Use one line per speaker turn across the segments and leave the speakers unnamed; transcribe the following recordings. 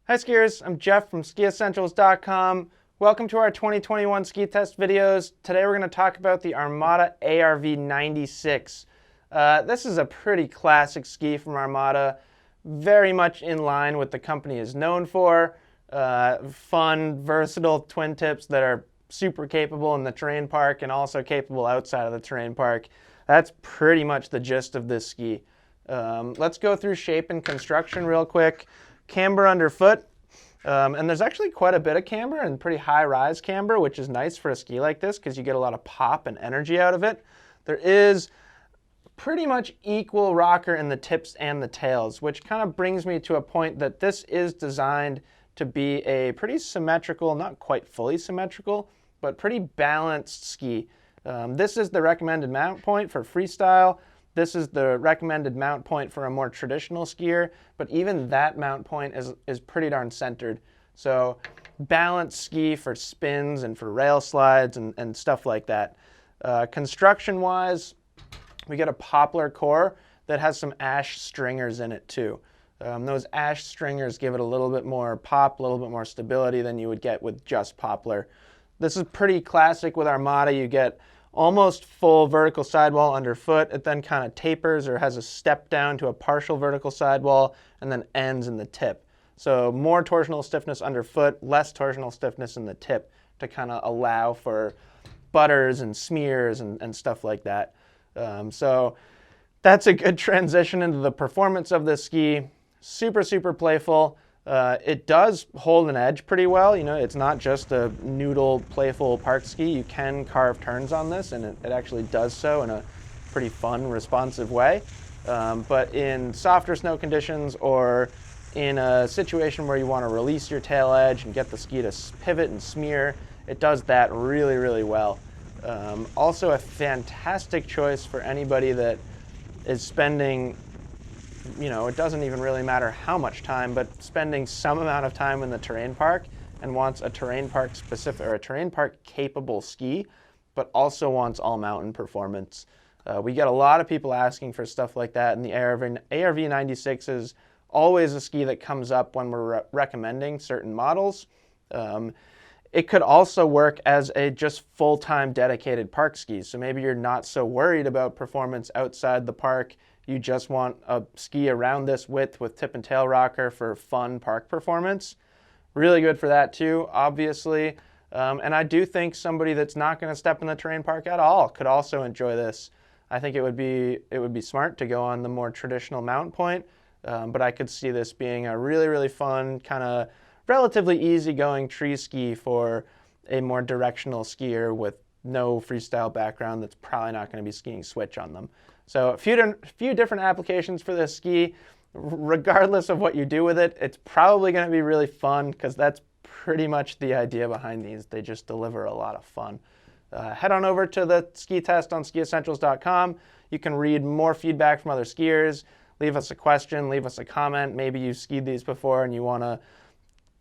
Hi skiers, I'm Jeff from skiessentials.com. Welcome to our 2021 ski test videos. Today we're going to talk about the Armada ARV 96. This is a pretty classic ski from Armada, very much in line with the company is known for. Fun, versatile twin tips that are super capable in the terrain park and also capable outside of the terrain park. That's pretty much the gist of this ski. Let's go through shape and construction real quick. Camber underfoot, and there's actually quite a bit of camber and pretty high rise camber, which is nice for a ski like this because you get a lot of pop and energy out of it. There is pretty much equal rocker in the tips and the tails, which kind of brings me to a point that this is designed to be a pretty symmetrical, not quite fully symmetrical, but pretty balanced ski. This is the recommended mount point for freestyle. This is the recommended mount point for a more traditional skier, but even that mount point is pretty darn centered. So balanced ski for spins and for rail slides and stuff like that. Construction-wise, we get a poplar core that has some ash stringers in it too. Those ash stringers give it a little bit more pop, a little bit more stability than you would get with just poplar. This is pretty classic with Armada. You get almost full vertical sidewall underfoot. It then kind of tapers or has a step down to a partial vertical sidewall and then ends in the tip. So more torsional stiffness underfoot, less torsional stiffness in the tip to kind of allow for butters and smears and stuff like that. So that's a good transition into the performance of this ski. Super, super playful. It does hold an edge pretty well. You know, it's not just a noodle, playful park ski. You can carve turns on this, and it actually does so in a pretty fun, responsive way. But in softer snow conditions or in a situation where you want to release your tail edge and get the ski to pivot and smear, it does that really, really well. Also a fantastic choice for anybody that is spending, you know, it doesn't even really matter how much time, but spending some amount of time in the terrain park and wants a terrain park specific or a terrain park capable ski, but also wants all mountain performance. We get a lot of people asking for stuff like that, and the ARV 96 is always a ski that comes up when we're recommending certain models. It could also work as a just full-time dedicated park ski. So maybe you're not so worried about performance outside the park. You just want a ski around this width with tip and tail rocker for fun park performance. Really good for that too, obviously. And I do think somebody that's not going to step in the terrain park at all could also enjoy this. I think it would be smart to go on the more traditional mount point, but I could see this being a really, really fun, kind of relatively easygoing tree ski for a more directional skier with no freestyle background that's probably not going to be skiing switch on them. So a few different applications for this ski. Regardless of what you do with it, it's probably going to be really fun because that's pretty much the idea behind these. They just deliver a lot of fun. Head on over to the ski test on skiessentials.com. You can read more feedback from other skiers. Leave us a question, leave us a comment. Maybe you've skied these before and you want to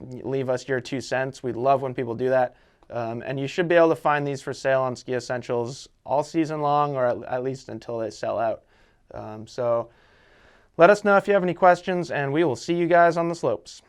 leave us your 2 cents. We love when people do that. And you should be able to find these for sale on Ski Essentials all season long, or at least until they sell out. So let us know if you have any questions, and we will see you guys on the slopes.